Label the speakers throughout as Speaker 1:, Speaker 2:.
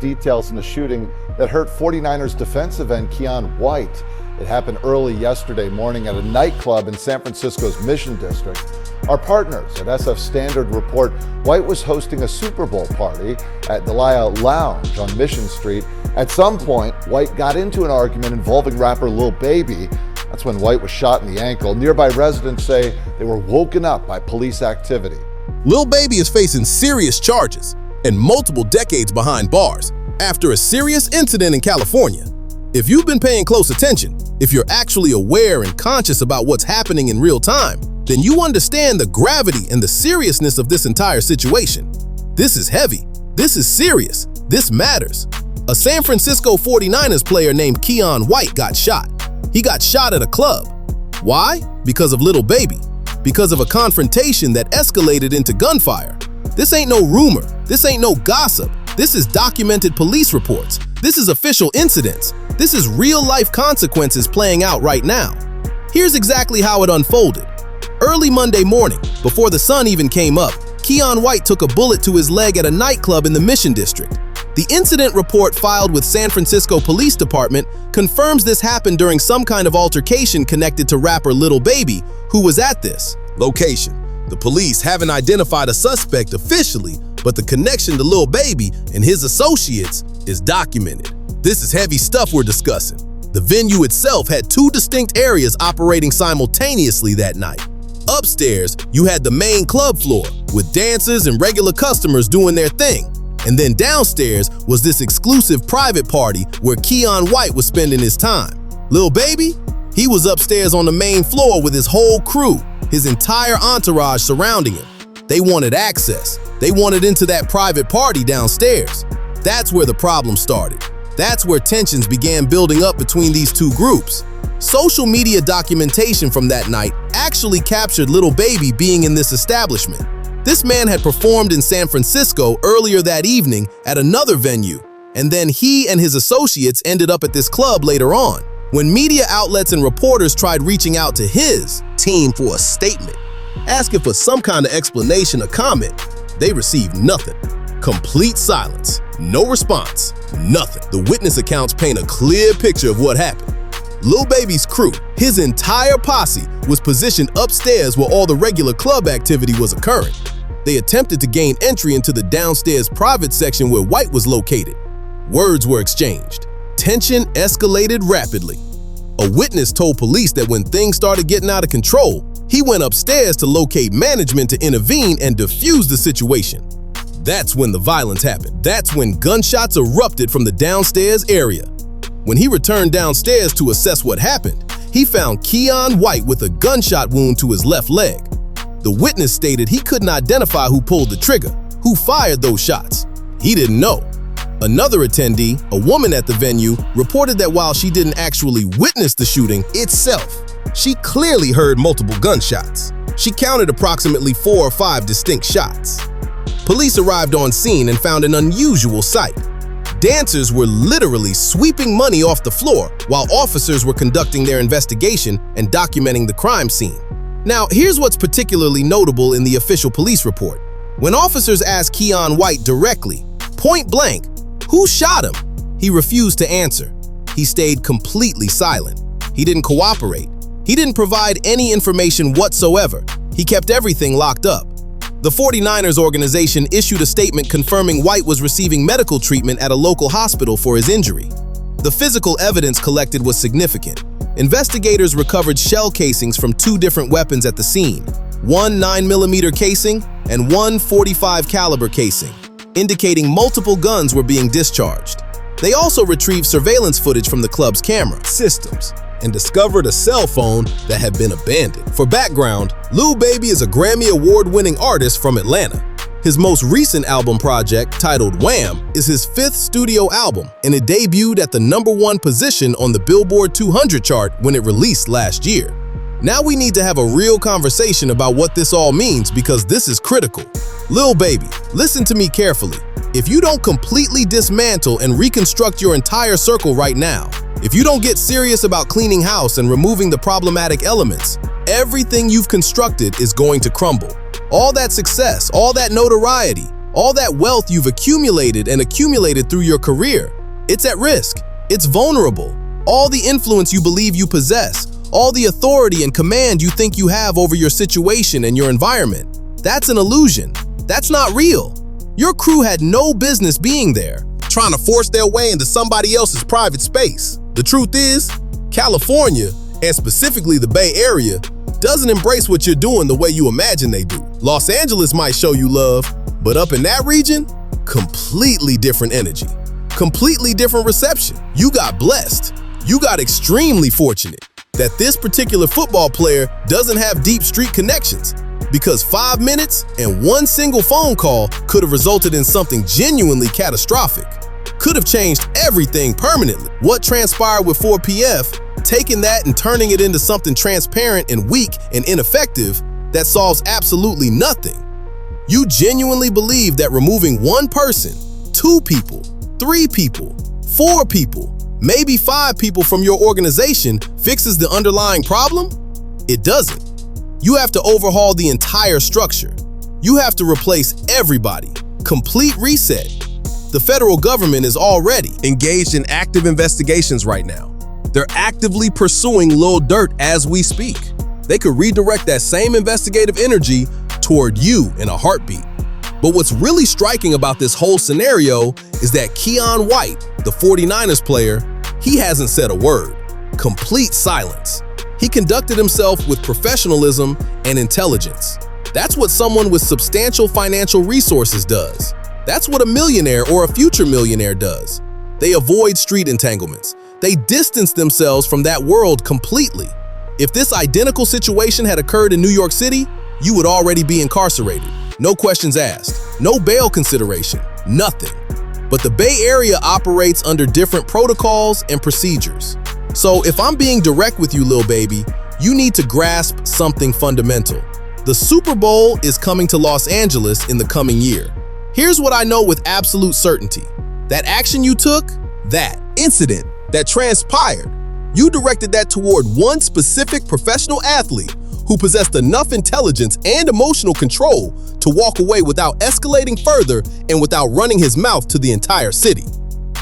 Speaker 1: details in a shooting that hurt 49ers defensive end Keion White. It happened early yesterday morning at a nightclub in San Francisco's Mission District. Our partners at SF Standard report White was hosting a Super Bowl party at Delia Lounge on Mission Street. At some point, White got into an argument involving rapper Lil Baby. That's when White was shot in the ankle. Nearby residents say they were woken up by police activity.
Speaker 2: Lil Baby is facing serious charges and multiple decades behind bars after a serious incident in California. If you've been paying close attention, if you're actually aware and conscious about what's happening in real time, then you understand the gravity and the seriousness of this entire situation. This is heavy. This is serious. This matters. A San Francisco 49ers player named Keion White got shot. He got shot at a club. Why? Because of Lil Baby. Because of a confrontation that escalated into gunfire. This ain't no rumor. This ain't no gossip. This is documented police reports. This is official incidents. This is real-life consequences playing out right now. Here's exactly how it unfolded. Early Monday morning, before the sun even came up, Keion White took a bullet to his leg at a nightclub in the Mission District. The incident report filed with San Francisco Police Department confirms this happened during some kind of altercation connected to rapper Lil Baby, who was at this location. The police haven't identified a suspect officially, but the connection to Lil Baby and his associates is documented. This is heavy stuff we're discussing. The venue itself had two distinct areas operating simultaneously that night. Upstairs, you had the main club floor with dancers and regular customers doing their thing. And then downstairs was this exclusive private party where Keion White was spending his time. Lil Baby, he was upstairs on the main floor with his whole crew, his entire entourage surrounding him. They wanted access. They wanted into that private party downstairs. That's where the problem started. That's where tensions began building up between these two groups. Social media documentation from that night actually captured Lil Baby being in this establishment. This man had performed in San Francisco earlier that evening at another venue, and then he and his associates ended up at this club later on. When media outlets and reporters tried reaching out to his team for a statement, asking for some kind of explanation or comment, they received nothing. Complete silence. No response. Nothing. The witness accounts paint a clear picture of what happened. Lil Baby's crew, his entire posse, was positioned upstairs where all the regular club activity was occurring. They attempted to gain entry into the downstairs private section where White was located. Words were exchanged. Tension escalated rapidly. A witness told police that when things started getting out of control, he went upstairs to locate management to intervene and defuse the situation. That's when the violence happened. That's when gunshots erupted from the downstairs area. When he returned downstairs to assess what happened, he found Keion White with a gunshot wound to his left leg. The witness stated he couldn't identify who pulled the trigger, who fired those shots. He didn't know. Another attendee, a woman at the venue, reported that while she didn't actually witness the shooting itself, she clearly heard multiple gunshots. She counted approximately 4 or 5 distinct shots. Police arrived on scene and found an unusual sight. Dancers were literally sweeping money off the floor while officers were conducting their investigation and documenting the crime scene. Now, here's what's particularly notable in the official police report. When officers asked Keion White directly, point blank, who shot him? He refused to answer. He stayed completely silent. He didn't cooperate. He didn't provide any information whatsoever. He kept everything locked up. The 49ers organization issued a statement confirming White was receiving medical treatment at a local hospital for his injury. The physical evidence collected was significant. Investigators recovered shell casings from 2 different weapons at the scene, one 9mm casing and one .45 caliber casing, indicating multiple guns were being discharged. They also retrieved surveillance footage from the club's camera systems and discovered a cell phone that had been abandoned. For background, Lil Baby is a Grammy Award-winning artist from Atlanta. His most recent album project, titled Wham, is his 5th studio album, and it debuted at the #1 position on the Billboard 200 chart when it released last year. Now we need to have a real conversation about what this all means because this is critical. Lil Baby, listen to me carefully. If you don't completely dismantle and reconstruct your entire circle right now, if you don't get serious about cleaning house and removing the problematic elements, everything you've constructed is going to crumble. All that success, all that notoriety, All that wealth you've accumulated through your career. It's at risk. It's vulnerable. All the influence you believe you possess, all the authority and command you think you have over your situation and your environment, that's an illusion. That's not real. Your crew had no business being there, trying to force their way into somebody else's private space. The truth is, California, and specifically the Bay Area, doesn't embrace what you're doing the way you imagine they do. Los Angeles might show you love, but up in that region, completely different energy, completely different reception. You got blessed. You got extremely fortunate that this particular football player doesn't have deep street connections, because 5 minutes and one single phone call could have resulted in something genuinely catastrophic. Could have changed everything permanently. What transpired with 4PF, taking that and turning it into something transparent and weak and ineffective that solves absolutely nothing. You genuinely believe that removing one person, 2 people, 3 people, 4 people, maybe 5 people from your organization fixes the underlying problem? It doesn't. You have to overhaul the entire structure. You have to replace everybody. Complete reset. The federal government is already engaged in active investigations right now. They're actively pursuing Lil Durk as we speak. They could redirect that same investigative energy toward you in a heartbeat. But what's really striking about this whole scenario is that Keion White, the 49ers player, he hasn't said a word. Complete silence. He conducted himself with professionalism and intelligence. That's what someone with substantial financial resources does. That's what a millionaire or a future millionaire does. They avoid street entanglements. They distance themselves from that world completely. If this identical situation had occurred in New York City, you would already be incarcerated. No questions asked, no bail consideration, nothing. But the Bay Area operates under different protocols and procedures. So if I'm being direct with you, lil baby, you need to grasp something fundamental. The Super Bowl is coming to Los Angeles in the coming year. Here's what I know with absolute certainty. That action you took, that incident that transpired, you directed that toward one specific professional athlete who possessed enough intelligence and emotional control to walk away without escalating further and without running his mouth to the entire city.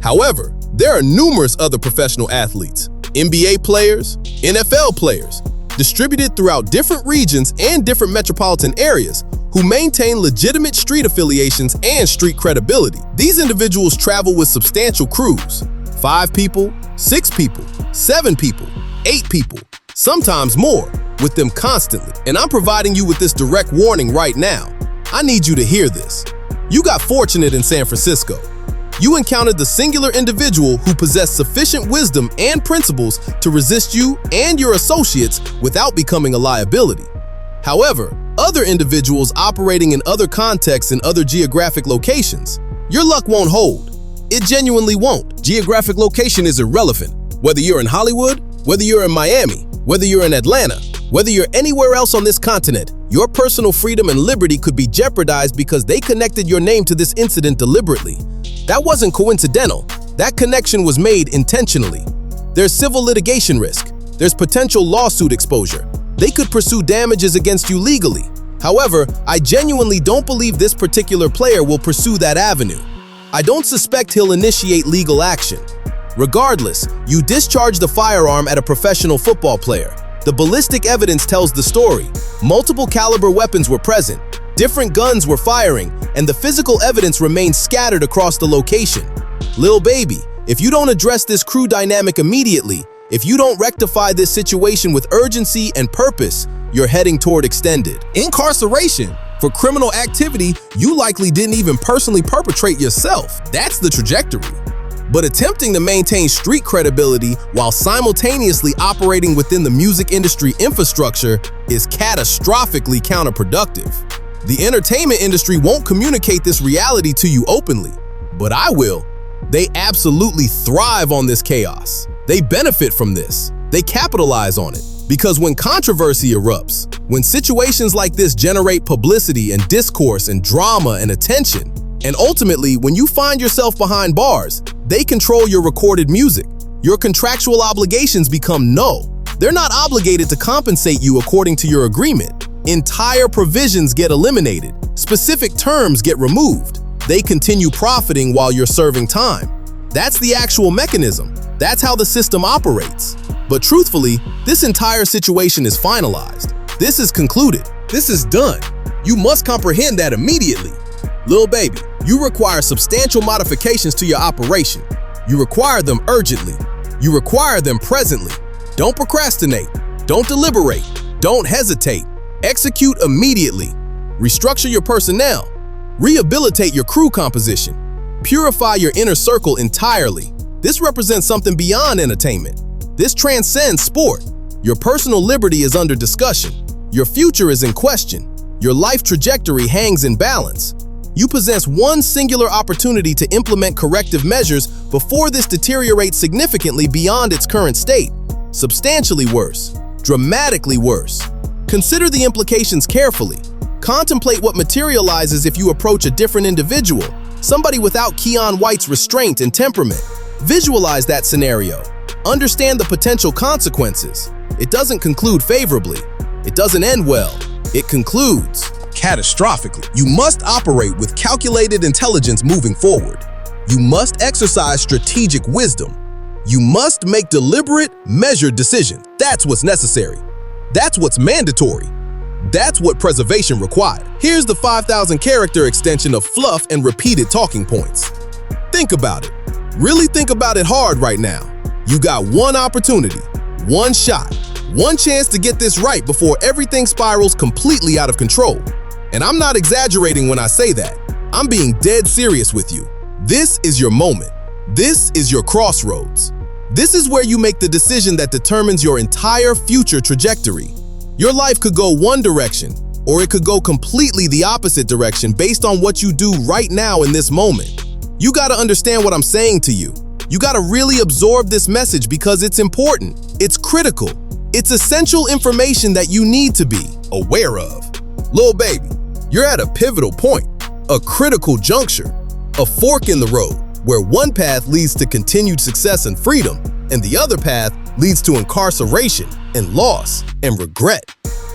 Speaker 2: However, there are numerous other professional athletes, NBA players, NFL players, distributed throughout different regions and different metropolitan areas who maintain legitimate street affiliations and street credibility. These individuals travel with substantial crews, 5 people, 6 people, 7 people, 8 people, sometimes more, with them constantly. And I'm providing you with this direct warning right now. I need you to hear this. You got fortunate in San Francisco. You encountered the singular individual who possessed sufficient wisdom and principles to resist you and your associates without becoming a liability. However, other individuals operating in other contexts in other geographic locations, your luck won't hold. It genuinely won't. Geographic location is irrelevant. Whether you're in Hollywood, whether you're in Miami, whether you're in Atlanta, whether you're anywhere else on this continent, your personal freedom and liberty could be jeopardized because they connected your name to this incident deliberately. That wasn't coincidental. That connection was made intentionally. There's civil litigation risk. There's potential lawsuit exposure. They could pursue damages against you legally. However, I genuinely don't believe this particular player will pursue that avenue. I don't suspect he'll initiate legal action. Regardless, you discharged the firearm at a professional football player. The ballistic evidence tells the story. Multiple caliber weapons were present. Different guns were firing, and the physical evidence remained scattered across the location. Lil baby, if you don't address this crew dynamic immediately, if you don't rectify this situation with urgency and purpose, you're heading toward extended incarceration for criminal activity you likely didn't even personally perpetrate yourself. That's the trajectory. But attempting to maintain street credibility while simultaneously operating within the music industry infrastructure is catastrophically counterproductive. The entertainment industry won't communicate this reality to you openly, but I will. They absolutely thrive on this chaos. They benefit from this. They capitalize on it. Because when controversy erupts, when situations like this generate publicity and discourse and drama and attention, and ultimately, when you find yourself behind bars, they control your recorded music. Your contractual obligations become null. They're not obligated to compensate you according to your agreement. Entire provisions get eliminated. Specific terms get removed. They continue profiting while you're serving time. That's the actual mechanism. That's how the system operates. But truthfully, this entire situation is finalized. This is concluded. This is done. You must comprehend that immediately. Lil baby, you require substantial modifications to your operation. You require them urgently. You require them presently. Don't procrastinate. Don't deliberate. Don't hesitate. Execute immediately. Restructure your personnel. Rehabilitate your crew composition. Purify your inner circle entirely. This represents something beyond entertainment. This transcends sport. Your personal liberty is under discussion. Your future is in question. Your life trajectory hangs in balance. You possess one singular opportunity to implement corrective measures before this deteriorates significantly beyond its current state. Substantially worse. Dramatically worse. Consider the implications carefully. Contemplate what materializes if you approach a different individual, somebody without Keion White's restraint and temperament. Visualize that scenario. Understand the potential consequences. It doesn't conclude favorably. It doesn't end well. It concludes catastrophically. You must operate with calculated intelligence moving forward. You must exercise strategic wisdom. You must make deliberate, measured decisions. That's what's necessary. That's what's mandatory. That's what preservation required. Here's the 5,000 character extension of fluff and repeated talking points. Think about it. Really think about it hard right now. You got one opportunity, one shot, one chance to get this right before everything spirals completely out of control. And I'm not exaggerating when I say that. I'm being dead serious with you. This is your moment. This is your crossroads. This is where you make the decision that determines your entire future trajectory. Your life could go one direction, or it could go completely the opposite direction based on what you do right now in this moment. You gotta understand what I'm saying to you. You gotta really absorb this message because it's important. It's critical. It's essential information that you need to be aware of. Lil baby, you're at a pivotal point, a critical juncture, a fork in the road, where one path leads to continued success and freedom, and the other path leads to incarceration and loss and regret.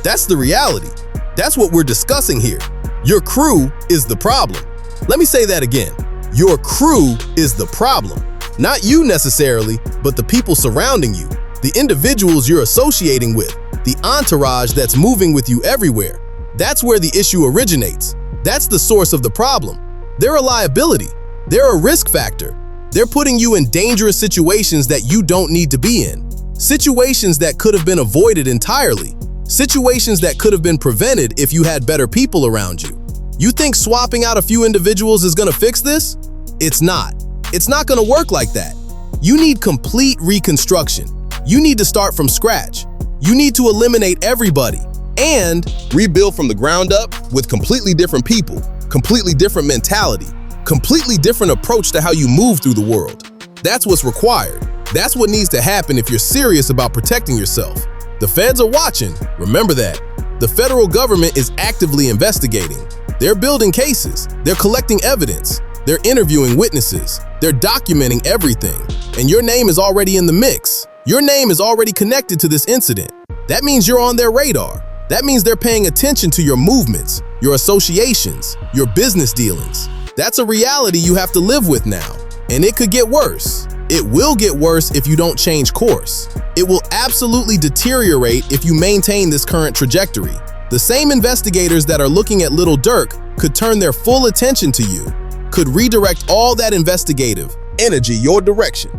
Speaker 2: That's the reality. That's what we're discussing here. Your crew is the problem. Let me say that again. Your crew is the problem. Not you necessarily, but the people surrounding you, the individuals you're associating with, the entourage that's moving with you everywhere. That's where the issue originates. That's the source of the problem. They're a liability. They're a risk factor. They're putting you in dangerous situations that you don't need to be in. Situations that could have been avoided entirely. Situations that could have been prevented if you had better people around you. You think swapping out a few individuals is gonna fix this? It's not. It's not gonna work like that. You need complete reconstruction. You need to start from scratch. You need to eliminate everybody and rebuild from the ground up with completely different people, completely different mentality, completely different approach to how you move through the world. That's what's required. That's what needs to happen if you're serious about protecting yourself. The feds are watching. Remember that. The federal government is actively investigating. They're building cases. They're collecting evidence. They're interviewing witnesses. They're documenting everything. And your name is already in the mix. Your name is already connected to this incident. That means you're on their radar. That means they're paying attention to your movements, your associations, your business dealings. That's a reality you have to live with now. And it could get worse. It will get worse if you don't change course. It will absolutely deteriorate if you maintain this current trajectory. The same investigators that are looking at Little Dirk could turn their full attention to you, could redirect all that investigative energy your direction,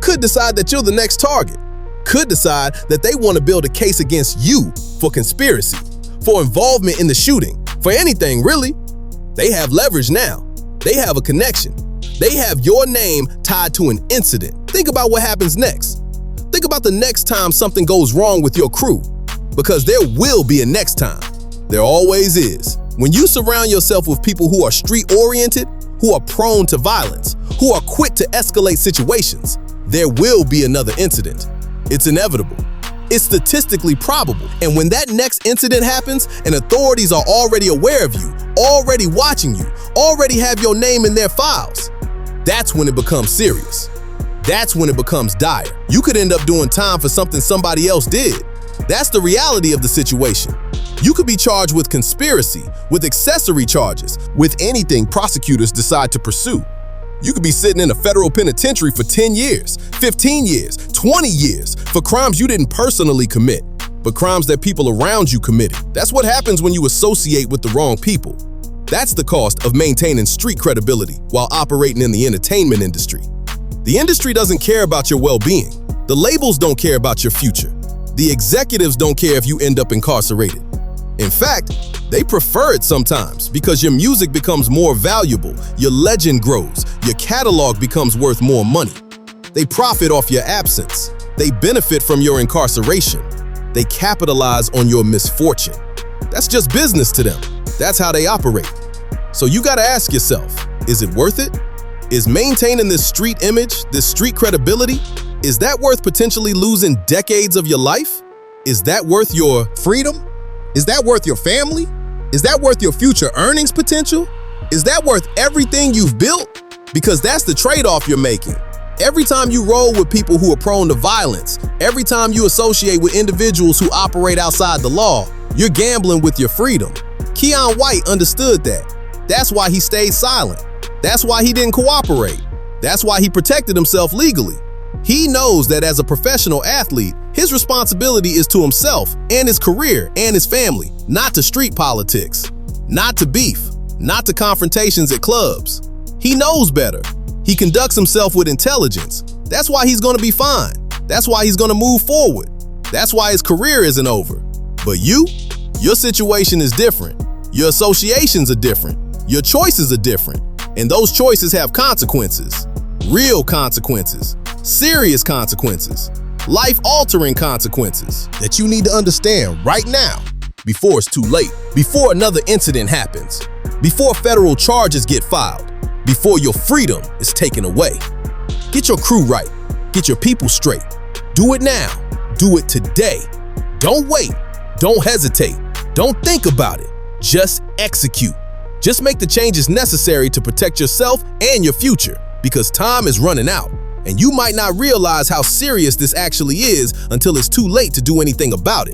Speaker 2: could decide that you're the next target, could decide that they want to build a case against you for conspiracy, for involvement in the shooting, for anything really. They have leverage now. They have a connection. They have your name tied to an incident. Think about what happens next. Think about the next time something goes wrong with your crew, because there will be a next time. There always is. When you surround yourself with people who are street-oriented, who are prone to violence, who are quick to escalate situations, there will be another incident. It's inevitable. It's statistically probable. And when that next incident happens and authorities are already aware of you, already watching you, already have your name in their files, that's when it becomes serious. That's when it becomes dire. You could end up doing time for something somebody else did. That's the reality of the situation. You could be charged with conspiracy, with accessory charges, with anything prosecutors decide to pursue. You could be sitting in a federal penitentiary for 10 years, 15 years, 20 years for crimes you didn't personally commit, but crimes that people around you committed. That's what happens when you associate with the wrong people. That's the cost of maintaining street credibility while operating in the entertainment industry. The industry doesn't care about your well-being. The labels don't care about your future. The executives don't care if you end up incarcerated. In fact, they prefer it sometimes because your music becomes more valuable, your legend grows, your catalog becomes worth more money. They profit off your absence. They benefit from your incarceration. They capitalize on your misfortune. That's just business to them. That's how they operate. So you gotta ask yourself, is it worth it? Is maintaining this street image, this street credibility, is that worth potentially losing decades of your life? Is that worth your freedom? Is that worth your family? Is that worth your future earnings potential? Is that worth everything you've built? Because that's the trade-off you're making. Every time you roll with people who are prone to violence, every time you associate with individuals who operate outside the law, you're gambling with your freedom. Keion White understood that. That's why he stayed silent. That's why he didn't cooperate. That's why he protected himself legally. He knows that as a professional athlete, his responsibility is to himself and his career and his family, not to street politics, not to beef, not to confrontations at clubs. He knows better. He conducts himself with intelligence. That's why he's going to be fine. That's why he's going to move forward. That's why his career isn't over. But your situation is different. Your associations are different. Your choices are different. And those choices have consequences. Real consequences. Serious consequences. Life-altering consequences that you need to understand right now before it's too late, before another incident happens, before federal charges get filed, before your freedom is taken away. Get your crew right. Get your people straight. Do it now. Do it today. Don't wait. Don't hesitate. Don't think about it. Just execute. Just make the changes necessary to protect yourself and your future, because time is running out, and you might not realize how serious this actually is until it's too late to do anything about it.